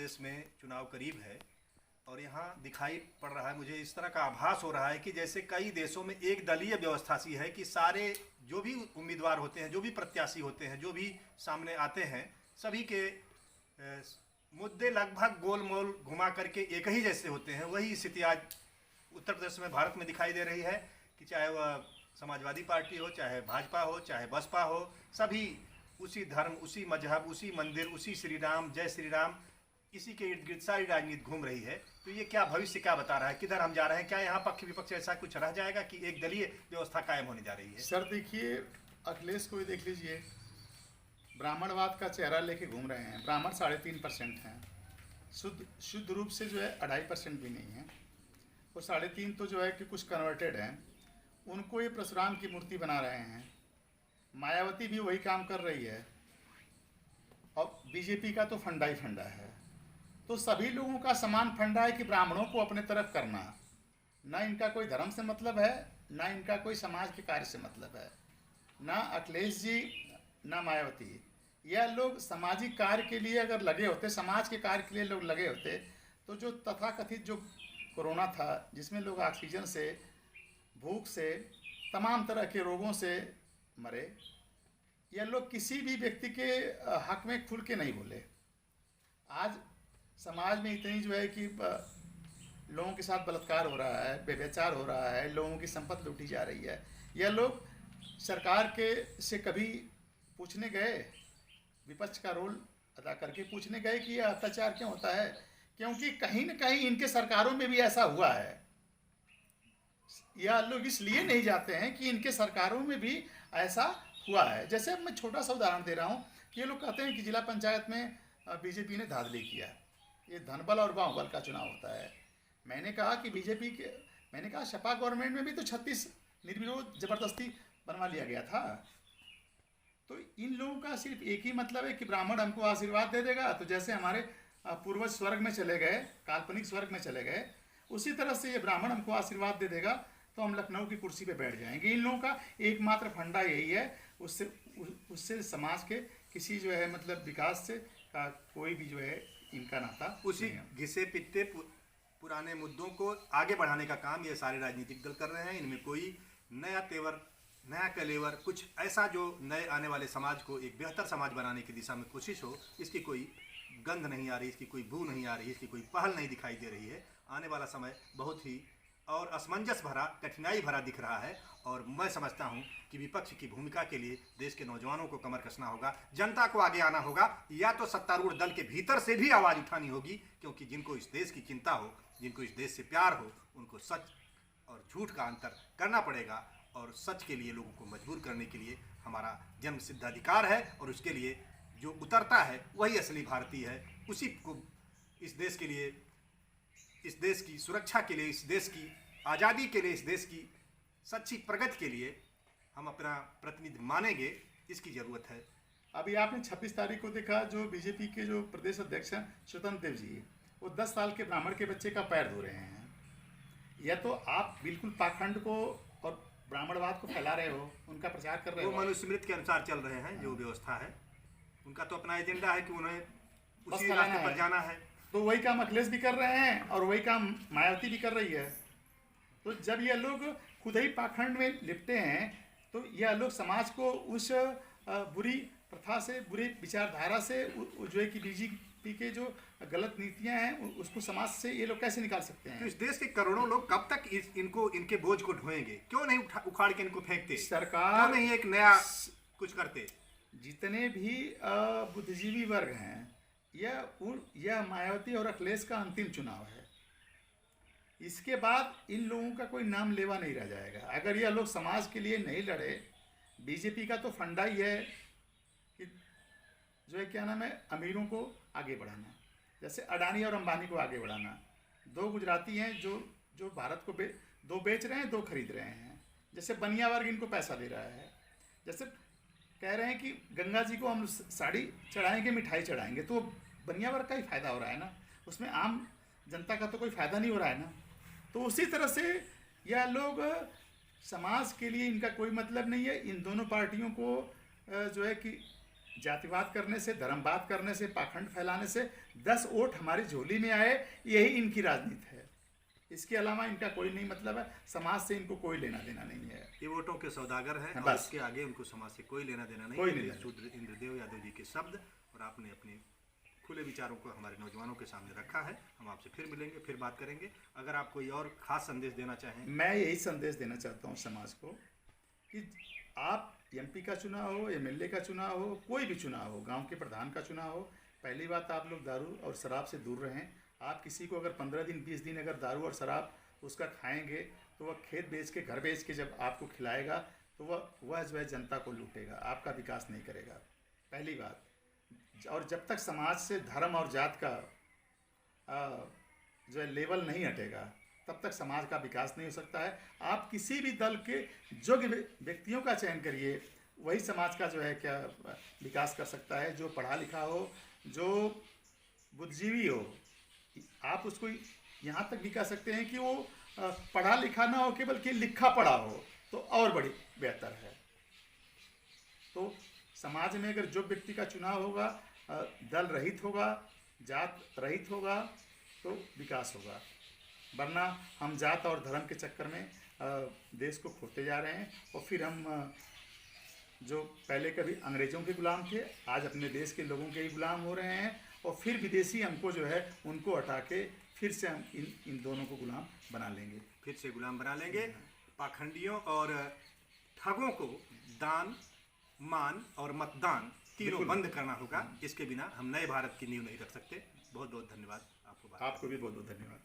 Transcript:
प्रदेश में चुनाव करीब है और यहाँ दिखाई पड़ रहा है, मुझे इस तरह का आभास हो रहा है कि जैसे कई देशों में एक दलीय व्यवस्था सी है कि सारे जो भी उम्मीदवार होते हैं, जो भी प्रत्याशी होते हैं, जो भी सामने आते हैं, सभी के मुद्दे लगभग गोल मोल घुमा करके एक ही जैसे होते हैं। वही स्थिति आज उत्तर प्रदेश में, भारत में दिखाई दे रही है कि चाहे वह समाजवादी पार्टी हो, चाहे भाजपा हो, चाहे बसपा हो, सभी उसी धर्म, उसी मजहब, उसी मंदिर, उसी श्री राम, जय श्री राम, इसी के इर्द गिर्द सारी राजनीति घूम रही है। तो ये क्या भविष्य क्या बता रहा है, किधर हम जा रहे हैं? क्या यहाँ पक्ष विपक्ष ऐसा कुछ रह जाएगा कि एक दलीय व्यवस्था कायम होने जा रही है? सर देखिए, अखिलेश को ही देख लीजिए, ब्राह्मणवाद का चेहरा लेके घूम रहे हैं। ब्राह्मण 3.5% हैं, शुद्ध रूप से जो है 2.5% भी नहीं है। वो 3.5 तो जो है कि कुछ कन्वर्टेड हैं, उनको ये परशुराम की मूर्ति बना रहे हैं। मायावती भी वही काम कर रही है और बीजेपी का तो फंडा ही फंडा है। तो सभी लोगों का समान फंडा है कि ब्राह्मणों को अपने तरफ करना। ना इनका कोई धर्म से मतलब है, ना इनका कोई समाज के कार्य से मतलब है। ना अखिलेश जी, ना मायावती। यह लोग सामाजिक कार्य के लिए अगर लगे होते, समाज के कार्य के लिए लोग लगे होते, तो जो तथाकथित जो कोरोना था, जिसमें लोग ऑक्सीजन से, भूख से, तमाम तरह के रोगों से मरे, यह लोग किसी भी व्यक्ति के हक में खुल के नहीं बोले। आज समाज में इतनी जो है कि लोगों के साथ बलात्कार हो रहा है, व्यभिचार हो रहा है, लोगों की संपत्ति लूटी जा रही है। यह लोग सरकार के से कभी पूछने गए, विपक्ष का रोल अदा करके पूछने गए कि यह अत्याचार क्यों होता है? क्योंकि कहीं न कहीं इनके सरकारों में भी ऐसा हुआ है। यह लोग इसलिए नहीं जाते हैं कि इनके सरकारों में भी ऐसा हुआ है। जैसे मैं छोटा सा उदाहरण दे रहा हूँ कि ये लोग कहते हैं कि जिला पंचायत में बीजेपी ने धांधली किया। ये धनबल और बाहुबल का चुनाव होता है। मैंने कहा कि मैंने कहा सपा गवर्नमेंट में भी तो 36 निर्विरोध जबरदस्ती बनवा लिया गया था। तो इन लोगों का सिर्फ एक ही मतलब है कि ब्राह्मण हमको आशीर्वाद दे देगा, तो जैसे हमारे पूर्वज स्वर्ग में चले गए, काल्पनिक स्वर्ग में चले गए, उसी तरह से ये ब्राह्मण हमको आशीर्वाद दे देगा तो हम लखनऊ की कुर्सी पे बैठ जाएंगे। इन लोगों का एकमात्र फंडा यही है। उससे समाज के किसी जो है मतलब विकास से का कोई भी जो है इनका नाता उसी घिसे पिटे पुराने मुद्दों को आगे बढ़ाने का काम ये सारे राजनीतिक दल कर रहे हैं। इनमें कोई नया तेवर, नया कलेवर, कुछ ऐसा जो नए आने वाले समाज को एक बेहतर समाज बनाने की दिशा में कोशिश हो, इसकी कोई गंध नहीं आ रही, इसकी कोई बू नहीं आ रही, इसकी कोई पहल नहीं दिखाई दे रही है। आने वाला समय बहुत ही और असमंजस भरा, कठिनाई भरा दिख रहा है। और मैं समझता हूं कि विपक्ष की भूमिका के लिए देश के नौजवानों को कमर कसना होगा, जनता को आगे आना होगा, या तो सत्तारूढ़ दल के भीतर से भी आवाज़ उठानी होगी। क्योंकि जिनको इस देश की चिंता हो, जिनको इस देश से प्यार हो, उनको सच और झूठ का अंतर करना पड़ेगा। और सच के लिए लोगों को मजबूर करने के लिए हमारा जन्म सिद्ध अधिकार है। और उसके लिए जो उतरता है वही असली भारतीय है। उसी को इस देश के लिए, इस देश की सुरक्षा के लिए, इस देश की आज़ादी के लिए, इस देश की सच्ची प्रगति के लिए हम अपना प्रतिनिधि मानेंगे, इसकी ज़रूरत है। अभी आपने 26 तारीख को देखा, जो बीजेपी के जो प्रदेश अध्यक्ष हैं स्वतंत्र देव जी, वो 10 साल के ब्राह्मण के बच्चे का पैर धो रहे हैं। या तो आप बिल्कुल पाखंड को और ब्राह्मणवाद को फैला रहे हो, उनका प्रचार कर रहे हो। वो मनुस्मृति के अनुसार चल रहे हैं। जो व्यवस्था है उनका तो अपना एजेंडा है कि उन्हें उसी रास्ते पर जाना है। तो वही काम अखिलेश भी कर रहे हैं और वही काम मायावती भी कर रही है। तो जब ये लोग खुद ही पाखंड में लिपटे हैं, तो यह लोग समाज को उस बुरी प्रथा से, बुरी विचारधारा से, जो है कि बीजेपी के जो गलत नीतियां हैं, उसको समाज से ये लोग कैसे निकाल सकते हैं? तो इस देश के करोड़ों लोग कब तक इनके बोझ को ढोएंगे? क्यों नहीं उखाड़ के इनको फेंकते? सरकार क्यों नहीं एक नया कुछ करते? जितने भी बुद्धिजीवी वर्ग हैं, यह मायावती और अखिलेश का अंतिम चुनाव है। इसके बाद इन लोगों का कोई नाम लेवा नहीं रह जाएगा। अगर यह लोग समाज के लिए नहीं लड़े, बीजेपी का तो फंडा ही है कि जो है क्या नाम है, अमीरों को आगे बढ़ाना, जैसे अडानी और अंबानी को आगे बढ़ाना। 2 गुजराती हैं जो भारत को दो बेच रहे हैं, 2 खरीद रहे हैं। जैसे बनिया वर्ग इनको पैसा दे रहा है। जैसे कह रहे हैं कि गंगा जी को हम साड़ी चढ़ाएंगे, मिठाई चढ़ाएंगे, तो बनिया वर्ग का ही फायदा हो रहा है ना, उसमें आम जनता का तो कोई फायदा नहीं हो रहा है ना। तो उसी तरह से यह लोग, समाज के लिए इनका कोई मतलब नहीं है। इन दोनों पार्टियों को जो है कि जातिवाद करने से, धर्मवाद करने से, पाखंड फैलाने से 10 वोट हमारी झोली में आए, यही इनकी राजनीति है। इसके अलावा इनका कोई नहीं मतलब है, समाज से इनको कोई लेना देना नहीं है। ये वोटों के सौदागर हैं और बस। इसके आगे उनको समाज से कोई लेना देना नहीं। कोई नहीं लेना। शूद्र इंद्रदेव यादव जी के शब्द, और आपने अपने खुले विचारों को हमारे नौजवानों के सामने रखा है। हम आपसे फिर मिलेंगे, फिर बात करेंगे। अगर आप कोई और खास संदेश देना चाहें। मैं यही संदेश देना चाहता हूँ समाज को कि आप एमपी का चुनाव हो, एमएलए का चुनाव हो, कोई भी चुनाव हो, गांव के प्रधान का चुनाव हो, पहली बात आप लोग दारू और शराब से दूर रहें। आप किसी को अगर 15 दिन 20 दिन अगर दारू और शराब उसका खाएंगे तो वह खेत बेच के, घर बेच के जब आपको खिलाएगा तो वह जो है जनता को लूटेगा, आपका विकास नहीं करेगा, पहली बात। और जब तक समाज से धर्म और जात का जो है लेवल नहीं हटेगा, तब तक समाज का विकास नहीं हो सकता है। आप किसी भी दल के योग्य व्यक्तियों का चयन करिए, वही समाज का जो है क्या विकास कर सकता है। जो पढ़ा लिखा हो, जो बुद्धिजीवी हो, आप उसको यहाँ तक भी कह सकते हैं कि वो पढ़ा लिखा ना हो, केवल कि लिखा पढ़ा हो, तो और बड़ी बेहतर है। तो समाज में अगर जो व्यक्ति का चुनाव होगा, दल रहित होगा, जात रहित होगा, तो विकास होगा। वरना हम जात और धर्म के चक्कर में देश को खोते जा रहे हैं, और फिर हम जो पहले कभी अंग्रेज़ों के गुलाम थे, आज अपने देश के लोगों के ही गुलाम हो रहे हैं, और फिर विदेशी हमको जो है उनको हटा के फिर से हम इन दोनों को गुलाम बना लेंगे, फिर से गुलाम बना लेंगे। पाखंडियों और ठगों को दान, मान और मतदान तीनों बंद करना होगा। इसके बिना हम नए भारत की नींव नहीं रख सकते। बहुत बहुत धन्यवाद आपको। आपको भी बहुत बहुत धन्यवाद।